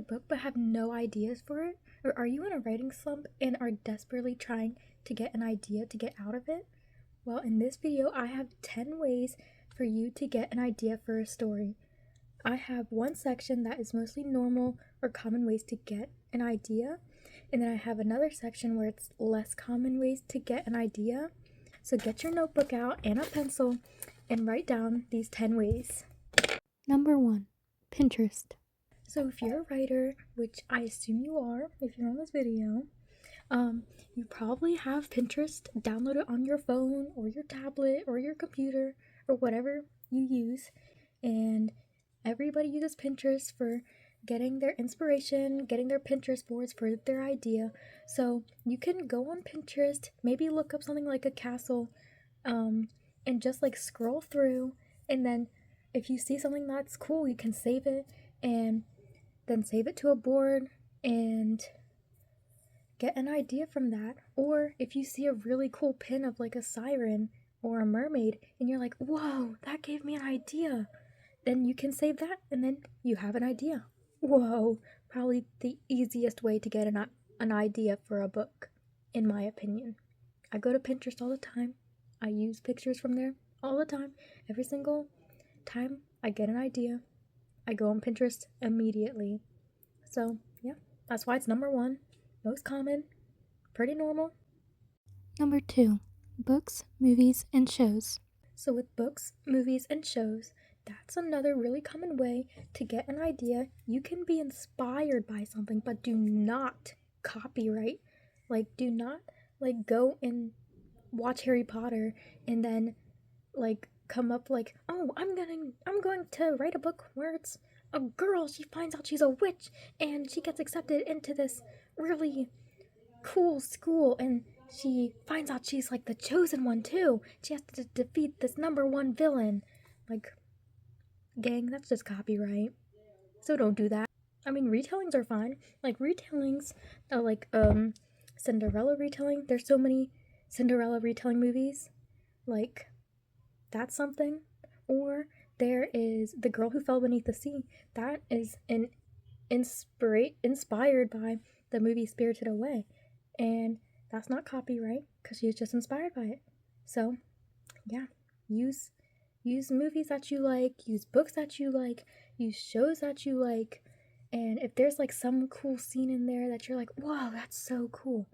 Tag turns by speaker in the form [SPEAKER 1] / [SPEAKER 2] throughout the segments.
[SPEAKER 1] book but have no ideas for it? Or are you in a writing slump and are desperately trying to get an idea to get out of it? Well, in this video, I have 10 ways for you to get an idea for a story. I have one section that is mostly normal or common ways to get an idea, and then I have another section where it's less common ways to get an idea. So get your notebook out and a pencil and write down these 10 ways. Number 1, Pinterest. So if you're a writer, which I assume you are if you're on this video, you probably have Pinterest downloaded on your phone or your tablet or your computer or whatever you use, and everybody uses Pinterest for getting their inspiration, getting their Pinterest boards for their idea. So you can go on Pinterest, maybe look up something like a castle, and just like scroll through, and then if you see something that's cool, you can save it and then save it to a board and get an idea from that. Or if you see a really cool pin of like a siren or a mermaid and you're like, whoa, that gave me an idea, then you can save that and then you have an idea. Whoa, probably the easiest way to get an idea for a book, in my opinion. I go to Pinterest all the time. I use pictures from there all the time. Every single time I get an idea, I go on Pinterest immediately. So yeah, that's why it's number 1, most common, pretty normal. Number 2, books, movies, and shows. So with books, movies, and shows, that's another really common way to get an idea. You can be inspired by something, but do not copyright. Like, do not like go and watch Harry Potter and then like come up like, oh, I'm going to write a book where it's a girl, she finds out she's a witch and she gets accepted into this really cool school and she finds out she's like the chosen one too. She has to defeat this number 1 villain. Like, gang, that's just copyright. So don't do that. I mean, retellings are fine. Like retellings, like Cinderella retelling. There's so many Cinderella retelling movies. Like, that's something. Or there is The Girl Who Fell Beneath the Sea. That is inspired by the movie Spirited Away, and that's not copyright because she was just inspired by it. So yeah, use movies that you like, use books that you like, use shows that you like, and if there's like some cool scene in there that you're like, wow, that's so cool,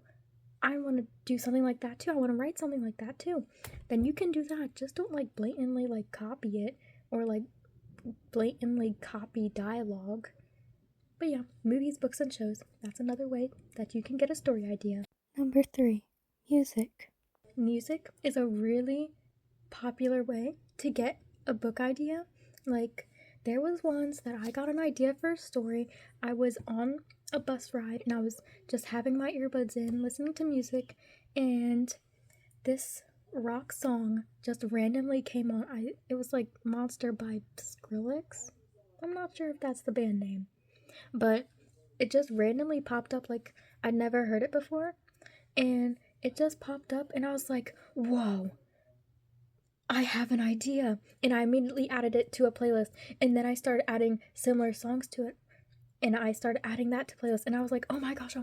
[SPEAKER 1] I want to do something like that too, I want to write something like that too, then you can do that. Just don't like blatantly like copy it or like blatantly copy dialogue. But yeah, movies, books, and shows, that's another way that you can get a story idea. Number 3, music. Music is a really popular way to get a book idea. Like, there was once that I got an idea for a story. I was on a bus ride and I was just having my earbuds in, listening to music, and this rock song just randomly came on. It was like Monster by Skrillex. I'm not sure if that's the band name, but it just randomly popped up. Like, I'd never heard it before, and it just popped up and I was like, whoa, I have an idea. And I immediately added it to a playlist, and then I started adding similar songs to it, and I started adding that to playlist, and I was like, oh my gosh,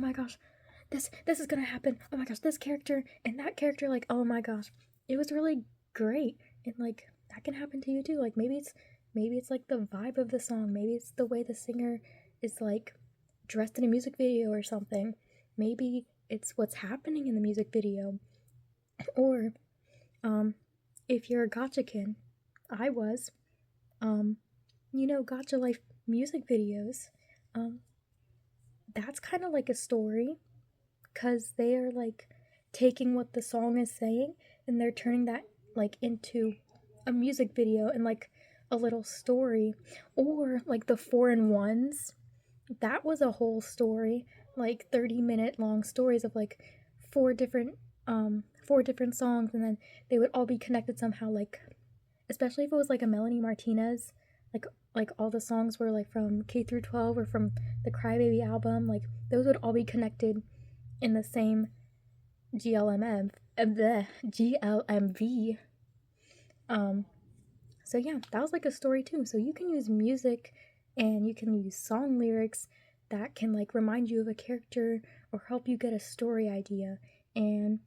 [SPEAKER 1] this is gonna happen, oh my gosh, this character and that character, like, oh my gosh, it was really great. And like, that can happen to you too. Like, maybe it's like the vibe of the song, maybe it's the way the singer is like dressed in a music video or something, maybe it's what's happening in the music video. Or if you're a gotcha kid, I was, gotcha life music videos, that's kind of like a story, because they are like taking what the song is saying and they're turning that like into a music video and like a little story. Or like the 4-in-1s, that was a whole story, like 30-minute long stories of like four different songs, and then they would all be connected somehow, like especially if it was like a Melanie Martinez, like all the songs were like from K through 12 or from the Crybaby album, like those would all be connected in the same GLMV. So yeah, that was like a story too. So you can use music and you can use song lyrics that can like remind you of a character or help you get a story idea. And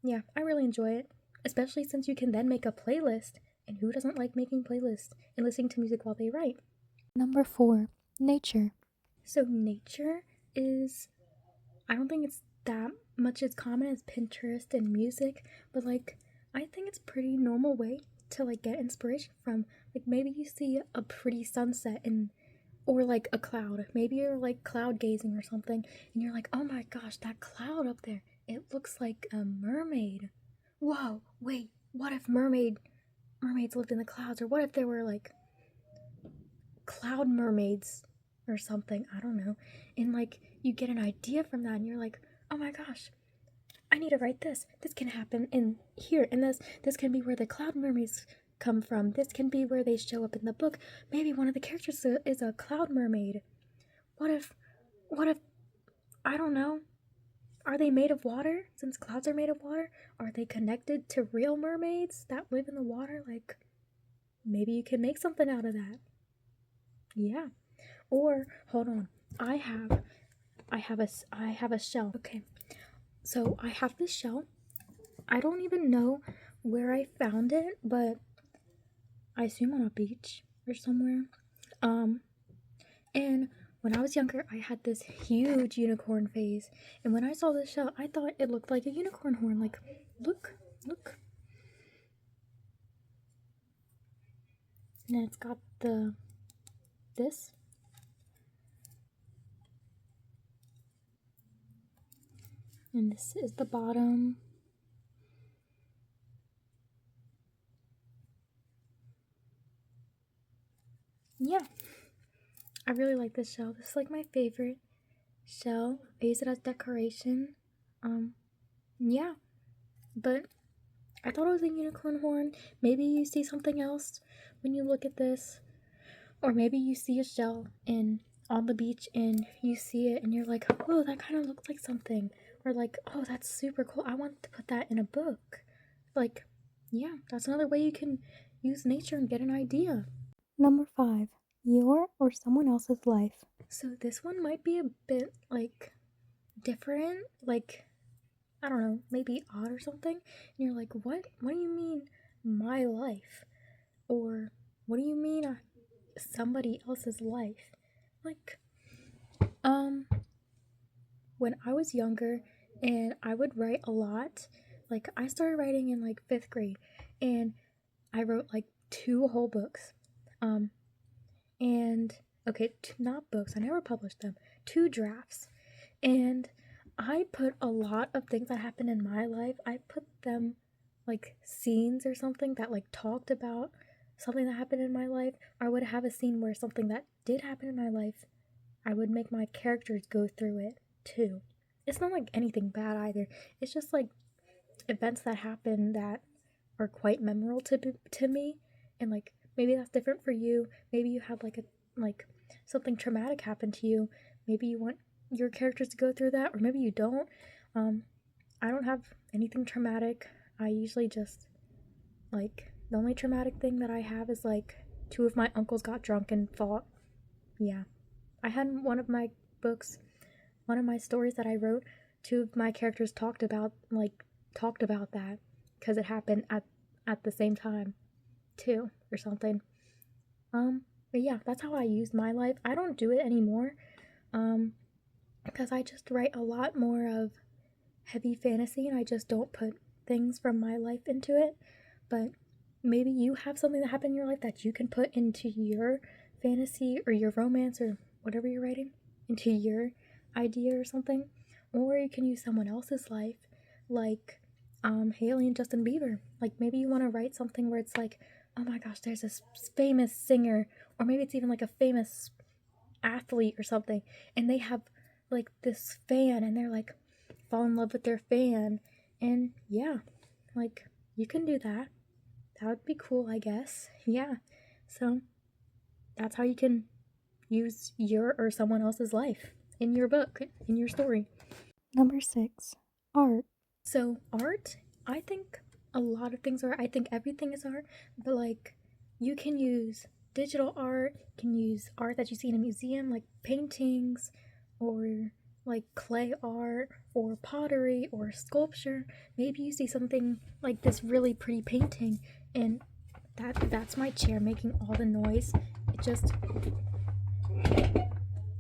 [SPEAKER 1] yeah, I really enjoy it, especially since you can then make a playlist. And who doesn't like making playlists and listening to music while they write? Number 4, nature. So nature is, I don't think it's that much as common as Pinterest and music, but like I think it's pretty normal way to like get inspiration from. Like maybe you see a pretty sunset and or like a cloud. Maybe you're like cloud gazing or something and you're like, "Oh my gosh, that cloud up there. It looks like a mermaid." Whoa, wait. What if mermaids lived in the clouds, or what if there were like cloud mermaids or something? I don't know. And like you get an idea from that and you're like, "Oh my gosh, I need to write this. This can happen in here, and this can be where the cloud mermaids come from. This can be where they show up in the book. Maybe one of the characters is a cloud mermaid. What if I don't know. Are they made of water? Since clouds are made of water, are they connected to real mermaids that live in the water? Like maybe you can make something out of that. Yeah. Or hold on. I have a shell. Okay. So I have this shell. I don't even know where I found it, but I assume on a beach or somewhere. And when I was younger, I had this huge unicorn phase. And when I saw this shell, I thought it looked like a unicorn horn. Like, look. And then it's got this. And this is the bottom. Yeah. I really like this shell. This is like my favorite shell. I use it as decoration. Yeah. But I thought it was a unicorn horn. Maybe you see something else when you look at this. Or maybe you see a shell on the beach and you see it and you're like, "Oh, that kind of looks like something." Or like, "Oh, that's super cool. I want to put that in a book." Like, yeah, that's another way you can use nature and get an idea. Number 5, your or someone else's life. So this one might be a bit like different, like I don't know, maybe odd or something. And you're like, "What? What do you mean my life?" Or what do you mean somebody else's life? Like when I was younger and I would write a lot, like I started writing in like 5th grade and I wrote like 2 whole books. And okay, not books, I never published them, 2 drafts. And I put a lot of things that happened in my life, I put them like scenes or something that like talked about something that happened in my life. Or I would have a scene where something that did happen in my life, I would make my characters go through it too. It's not like anything bad either. It's just like events that happen that are quite memorable to me, and like maybe that's different for you. Maybe you have like something traumatic happen to you. Maybe you want your characters to go through that, or maybe you don't. I don't have anything traumatic. I usually just like the only traumatic thing that I have is like 2 of my uncles got drunk and fought. Yeah. I had one of my books, one of my stories that I wrote, 2 of my characters talked about that because it happened at the same time too or something. But yeah, that's how I use my life. I don't do it anymore because I just write a lot more of heavy fantasy and I just don't put things from my life into it. But maybe you have something that happened in your life that you can put into your fantasy or your romance or whatever you're writing, into your idea or something. Or you can use someone else's life, like Haley and Justin Bieber. Like maybe you want to write something where it's like, "Oh my gosh, there's this famous singer," or maybe it's even like a famous athlete or something, and they have like this fan and they're like fall in love with their fan. And yeah, like you can do that. That would be cool, I guess. Yeah. So that's how you can use your or someone else's life in your book, in your story. Number 6, art. So art, I think a lot of things are, I think everything is art, but like you can use digital art, you can use art that you see in a museum, like paintings, or like clay art or pottery or sculpture. Maybe you see something like this really pretty painting, and that's my chair making all the noise. It just,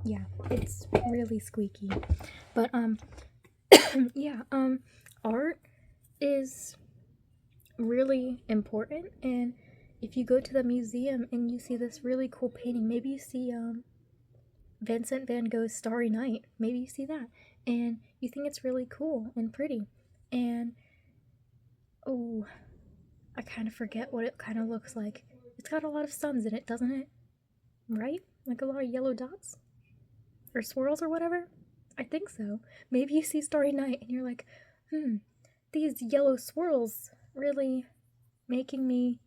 [SPEAKER 1] yeah, it's really squeaky. But yeah, art is really important, and if you go to the museum and you see this really cool painting, maybe you see Vincent van Gogh's Starry Night, maybe you see that and you think it's really cool and pretty, and oh, I kind of forget what it kind of looks like. It's got a lot of suns in it, doesn't it? Right? Like a lot of yellow dots or swirls or whatever. I think so. Maybe you see Starry Night and you're like, these yellow swirls really making me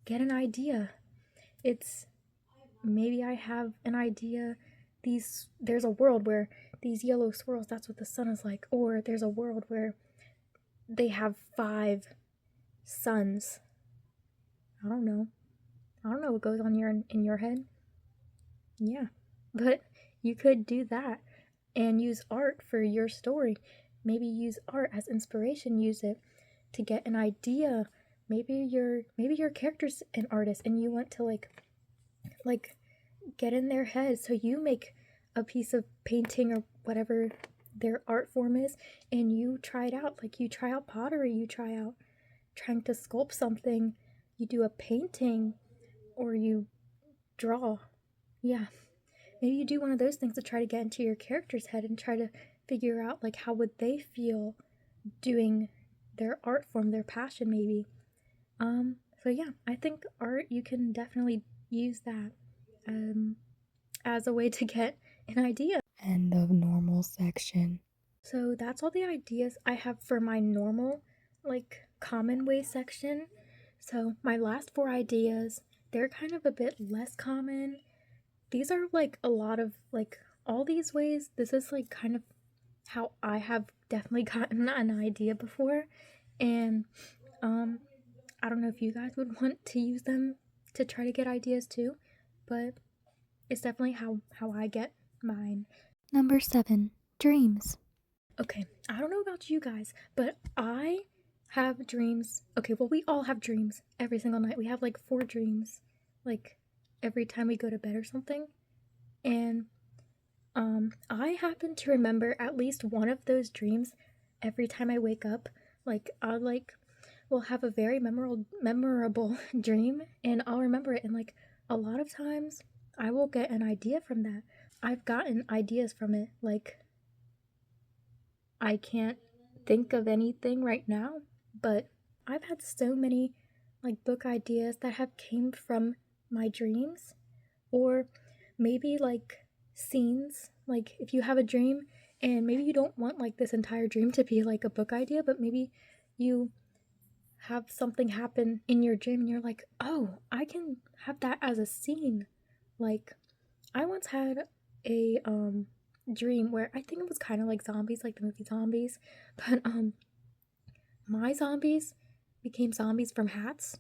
[SPEAKER 1] get an idea. It's maybe I have an idea. There's a world where these yellow swirls, that's what the sun is like, or there's a world where they have 5 suns. I don't know what goes on in your head. Yeah, but you could do that and use art for your story. Maybe use art as inspiration. Use it to get an idea. Maybe your character's an artist and you want to like get in their head, so you make a piece of painting or whatever their art form is, and you try it out. Like you try out pottery, you try out trying to sculpt something, you do a painting, or you draw. Yeah, maybe you do one of those things to try to get into your character's head and try to figure out like how would they feel doing their art form, their passion maybe. So yeah, I think art, you can definitely use that as a way to get an idea.
[SPEAKER 2] End of normal section.
[SPEAKER 1] So that's all the ideas I have for my normal, like, common way section. So my last 4 ideas, they're kind of a bit less common. These are like a lot of like all these ways. This is like kind of how I have definitely gotten an idea before, and I don't know if you guys would want to use them to try to get ideas too, but it's definitely how I get mine.
[SPEAKER 2] Number 7. Dreams.
[SPEAKER 1] Okay, I don't know about you guys, but I have dreams. Okay, well, we all have dreams every single night. We have like 4 dreams, like every time we go to bed or something. And I happen to remember at least one of those dreams every time I wake up. Like I will have a very memorable dream, and I'll remember it. And like a lot of times, I will get an idea from that. I've gotten ideas from it. Like I can't think of anything right now, but I've had so many like book ideas that have came from my dreams, or maybe like scenes. Like if you have a dream and maybe you don't want like this entire dream to be like a book idea, but maybe you have something happen in your dream and you're like, oh, I can have that as a scene. Like I once had a dream where I think it was kind of like zombies, like the movie Zombies, but my zombies became zombies from hats.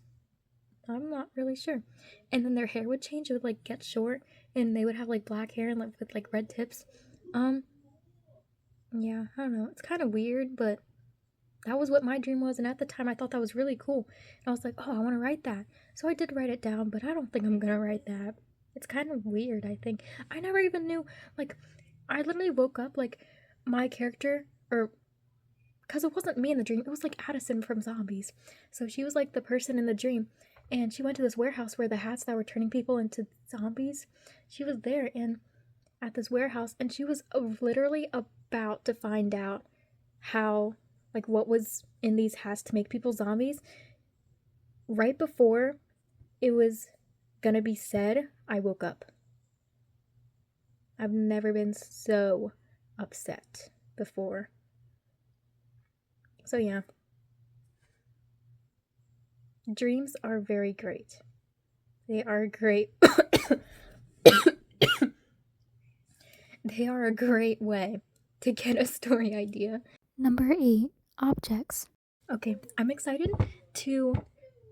[SPEAKER 1] I'm not really sure. And then their hair would change. It would like get short and they would have like black hair and like with like red tips. Yeah, I don't know. It's kind of weird, but that was what my dream was, and at the time I thought that was really cool. And I was like, "Oh, I want to write that." So I did write it down, but I don't think I'm going to write that. It's kind of weird, I think. I never even knew, like, I literally woke up like my character, or because it wasn't me in the dream, it was like Addison from Zombies. So she was like the person in the dream, and she went to this warehouse where the hats that were turning people into zombies, she was there and at this warehouse, and she was literally about to find out how, like, what was in these hats to make people zombies. Right before it was gonna be said, I woke up. I've never been so upset before. So yeah, dreams are very great. They are great. They are a great way to get a story idea.
[SPEAKER 2] Number 8. Objects.
[SPEAKER 1] Okay, I'm excited to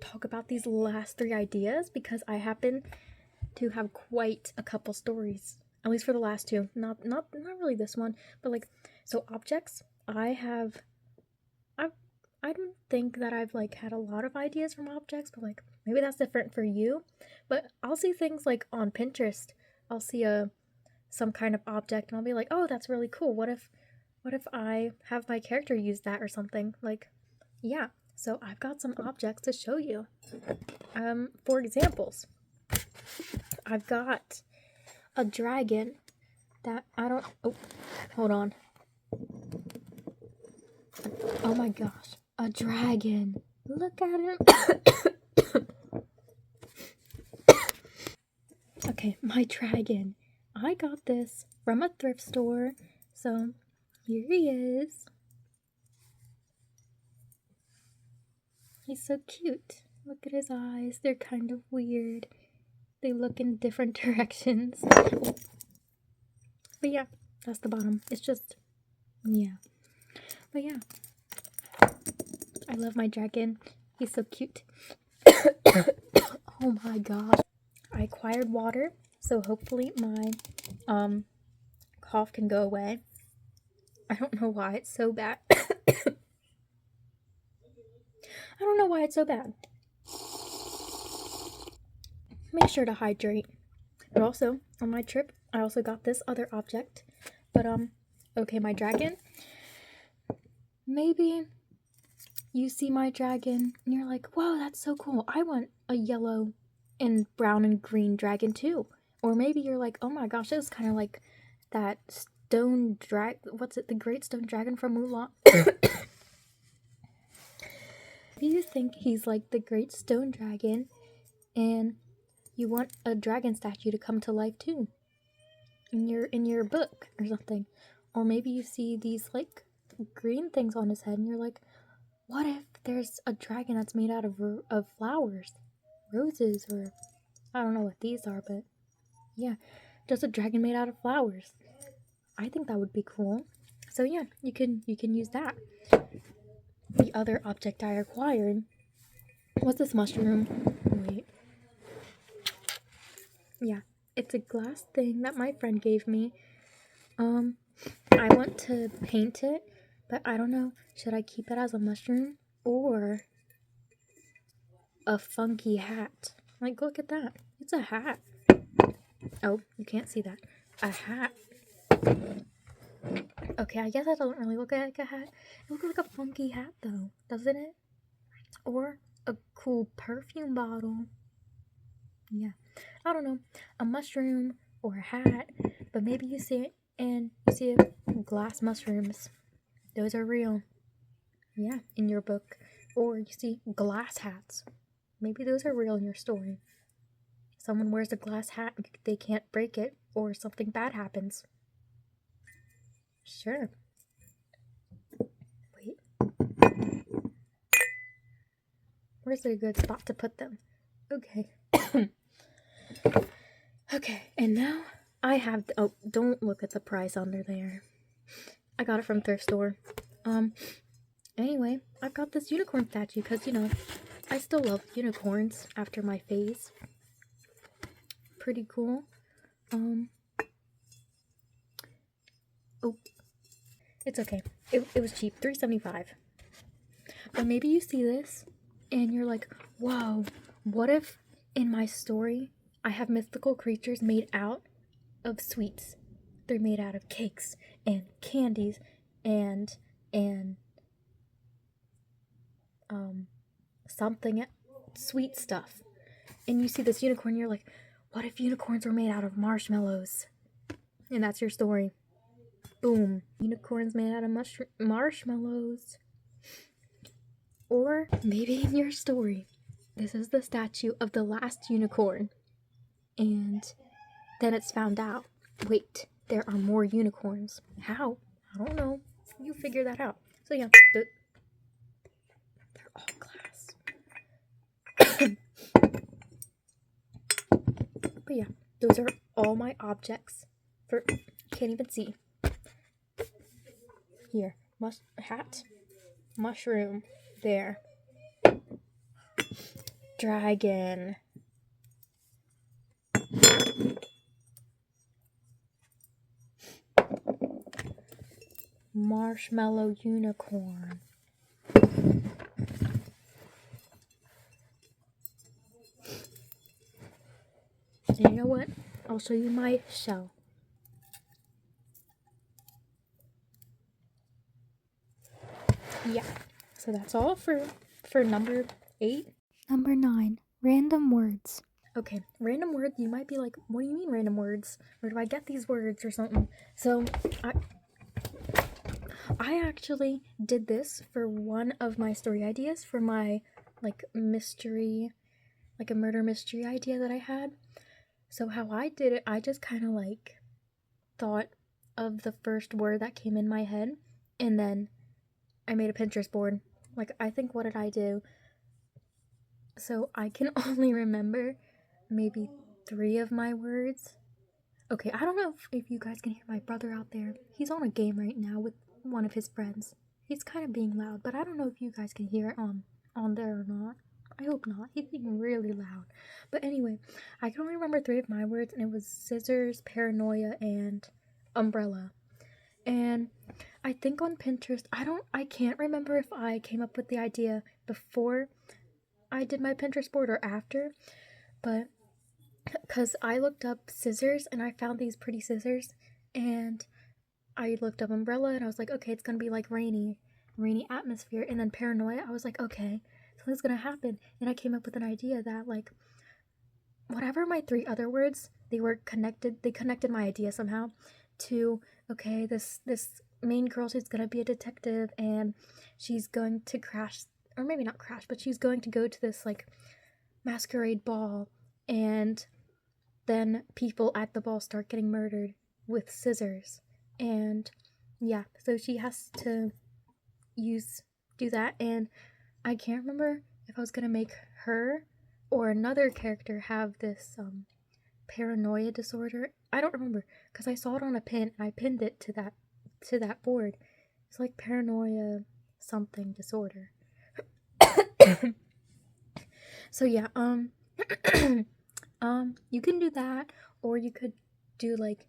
[SPEAKER 1] talk about these last 3 ideas because I happen to have quite a couple stories At least for the last two. Not really this one, but like, so objects, I don't think that I've like had a lot of ideas from objects, but like maybe that's different for you. But I'll see things like on Pinterest. I'll see some kind of object and I'll be like, "Oh, that's really cool. What if I have my character use that or something?" Like, yeah. So I've got some objects to show you. For examples, I've got a dragon that I don't. Oh, hold on. Oh my gosh, a dragon. Look at him. Okay, my dragon. I got this from a thrift store. So here he is. He's so cute. Look at his eyes. They're kind of weird. They look in different directions. But yeah, that's the bottom. It's just, yeah. But yeah. I love my dragon. He's so cute. Oh my gosh. I acquired water, so hopefully my cough can go away. I don't know why it's so bad. I don't know why it's so bad. Make sure to hydrate. But also, on my trip, I also got this other object. But okay, my dragon. Maybe you see my dragon and you're like, whoa, that's so cool. I want a yellow and brown and green dragon too. Or maybe you're like, oh my gosh, this is kind of like that stone what's it, the great stone dragon from Mulan. If you think he's like the great stone dragon and you want a dragon statue to come to life too in your book or something. Or maybe you see these like green things on his head and you're like, what if there's a dragon that's made out of flowers, roses, or I don't know what these are, but yeah, just a dragon made out of flowers. I think that would be cool. So yeah, you can use that. The other object I acquired was this mushroom. Wait. Yeah, it's a glass thing that my friend gave me. I want to paint it, but I don't know. Should I keep it as a mushroom or a funky hat? Like, look at that. It's a hat. Oh, you can't see that. A hat. Okay, I guess that doesn't really look like a hat. It looks like a funky hat, though, doesn't it? Or a cool perfume bottle. Yeah. I don't know. A mushroom or a hat. But maybe you see it and you see glass mushrooms. Those are real. Yeah, in your book. Or you see glass hats. Maybe those are real in your story. Someone wears a glass hat, they can't break it, or something bad happens. Sure. Wait. Where's a good spot to put them? Okay. Okay, and now I have... Oh, don't look at the price under there. I got it from thrift store. Anyway, I've got this unicorn statue because, you know, I still love unicorns after my phase. Pretty cool. Oh, it's okay. It was cheap, $3.75. But maybe you see this and you're like, whoa, what if in my story I have mythical creatures made out of sweets? They're made out of cakes and candies and something sweet stuff. And you see this unicorn, you're like, what if unicorns were made out of marshmallows? And that's your story. Boom. Unicorns made out of marshmallows. Or maybe in your story, this is the statue of the last unicorn. And then it's found out, wait, there are more unicorns. How? I don't know. You figure that out. So yeah, they're all glass. But yeah, those are all my objects. Can't even see. Here, hat, mushroom, there. Dragon. marshmallow unicorn. And you know what? I'll show you my shell. Yeah, so that's all for number 8.
[SPEAKER 2] Number 9. Random words.
[SPEAKER 1] Okay, random words. You might be like, what do you mean random words? Where do I get these words or something? So I actually did this for one of my story ideas for my like mystery, like a murder mystery idea that I had. So how I did it, I just kind of like thought of the first word that came in my head, and then I made a Pinterest board. Like, I think, what did I do? So I can only remember maybe 3 of my words. Okay, I don't know if you guys can hear my brother out there. He's on a game right now with one of his friends. He's kind of being loud, but I don't know if you guys can hear it on there or not. I hope not. He's being really loud. But anyway, I can only remember 3 of my words, and it was scissors, paranoia, and umbrella. And I think on Pinterest, I can't remember if I came up with the idea before I did my Pinterest board or after, but because I looked up scissors and I found these pretty scissors, and I looked up umbrella and I was like, okay, it's gonna be like rainy atmosphere. And then paranoia, I was like, okay, something's gonna happen. And I came up with an idea that, like, whatever my 3 other words, they connected my idea somehow to, okay, this main girl, she's gonna be a detective, and she's going to crash, or maybe not crash, but she's going to go to this like masquerade ball, and then people at the ball start getting murdered with scissors. And yeah, so she has to do that. And I can't remember if I was gonna make her or another character have this paranoia disorder. I don't remember, because I saw it on a pin and I pinned it to that board. It's like paranoia something disorder. So yeah, you can do that, or you could do like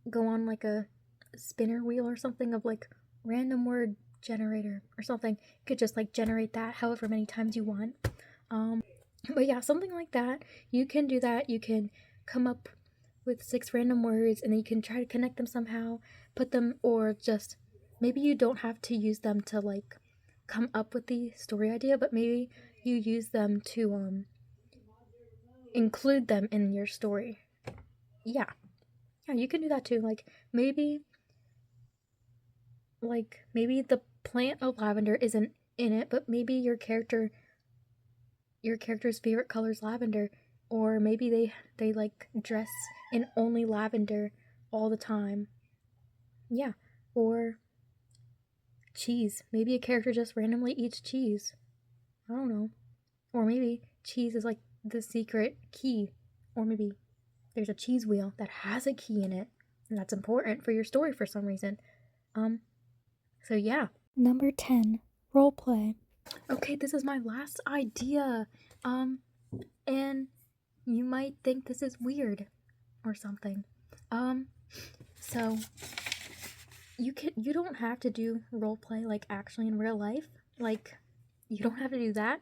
[SPEAKER 1] go on like a spinner wheel or something of like random word generator or something. You could just like generate that however many times you want. But yeah, something like that. You can do that. You can come up with 6 random words, and then you can try to connect them somehow, put them, or just maybe you don't have to use them to like come up with the story idea, but maybe you use them to include them in your story. Yeah, you can do that too. Like maybe the plant of lavender isn't in it, but maybe your character's favorite color is lavender, or maybe they like dress in only lavender all the time. Yeah, or cheese. Maybe a character just randomly eats cheese. I don't know. Or maybe cheese is like the secret key. Or maybe there's a cheese wheel that has a key in it, and that's important for your story for some reason. So yeah.
[SPEAKER 2] Number 10. Roleplay.
[SPEAKER 1] Okay, this is my last idea. And you might think this is weird or something. So you don't have to do roleplay like actually in real life. Like, you don't have to do that.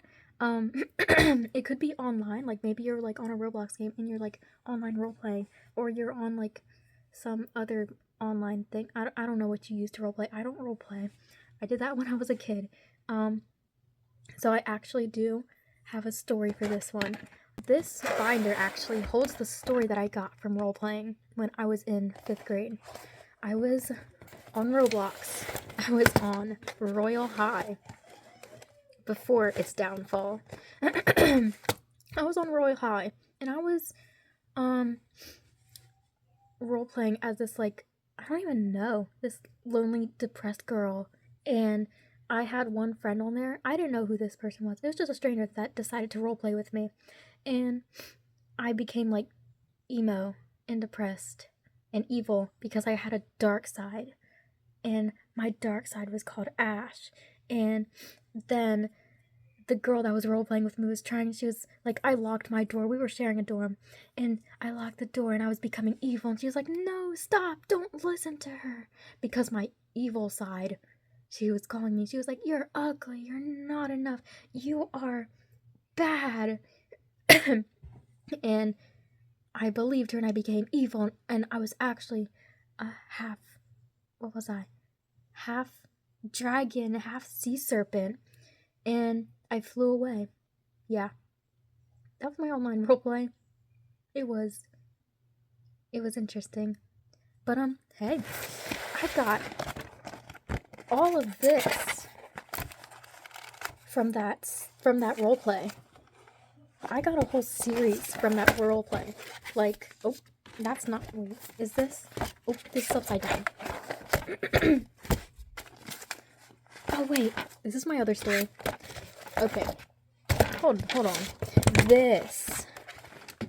[SPEAKER 1] It could be online, like maybe you're like on a Roblox game and you're like online roleplay, or you're on like some other online thing. I don't know what you use to roleplay. I don't roleplay. I did that when I was a kid. So I actually do have a story for this one. This binder actually holds the story that I got from roleplaying when I was in 5th grade. I was on Roblox. I was on Royal High before its downfall. I was on Royal High, and I was role-playing as this, like, I don't even know, this lonely, depressed girl. And I had one friend on there. I didn't know who this person was. It was just a stranger that decided to roleplay with me. And I became like emo and depressed and evil because I had a dark side. And my dark side was called Ash. And then the girl that was role playing with me was trying. She was like, I locked my door. We were sharing a dorm, and I locked the door, and I was becoming evil. And she was like, "No, stop! Don't listen to her," because my evil side. She was calling me. She was like, "You're ugly. You're not enough. You are bad." And I believed her, and I became evil. And I was actually a half. What was I? Half dragon, half sea serpent, and I flew away. Yeah, that was my online roleplay. It was interesting, but hey, I got all of this from that roleplay. I got a whole series from that roleplay. Like, oh, that's not. Wait, is this? Oh, this is upside down. Oh wait, this is my other story. Okay, hold on. This,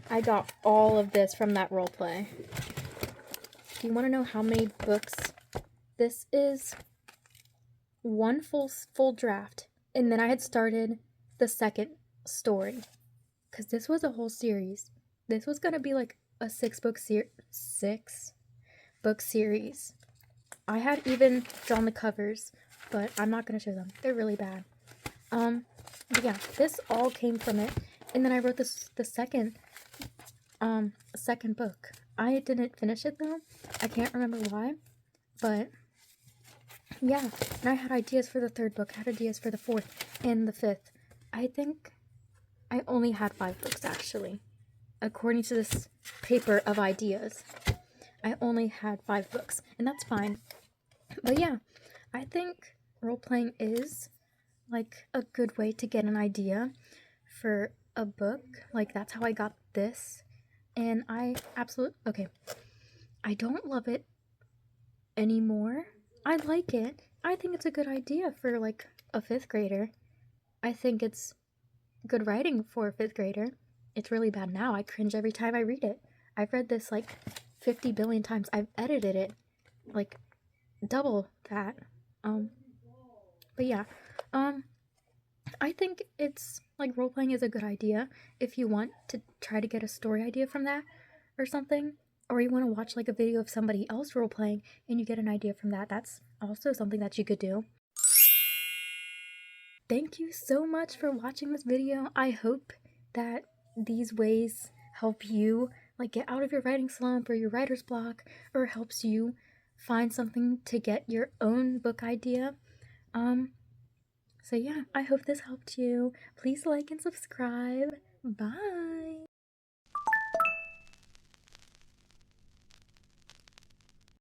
[SPEAKER 1] I got all of this from that roleplay. Do you want to know how many books this is? One full draft, and then I had started the second story, because this was a whole series. This was gonna be like a 6-book series. I had even drawn the covers, but I'm not gonna show them. They're really bad. But yeah, this all came from it, and then I wrote the second book. I didn't finish it though. I can't remember why, but yeah, and I had ideas for the third book, I had ideas for the fourth and the fifth. I think I only had 5 books actually. According to this paper of ideas, I only had 5 books, and that's fine. But yeah, I think role-playing is like a good way to get an idea for a book. Like, that's how I got this, and I don't love it anymore. I like it. I think it's a good idea for like a 5th grader. I think it's good writing for a 5th grader. It's really bad now. I cringe every time I read it. I've read this like 50 billion times. I've edited it like double that. But yeah. I think it's like role playing is a good idea if you want to try to get a story idea from that or something, or you want to watch like a video of somebody else role playing and you get an idea from that. That's also something that you could do. Thank you so much for watching this video. I hope that these ways help you like get out of your writing slump or your writer's block, or helps you find something to get your own book idea. So yeah, I hope this helped you. Please like and subscribe. Bye.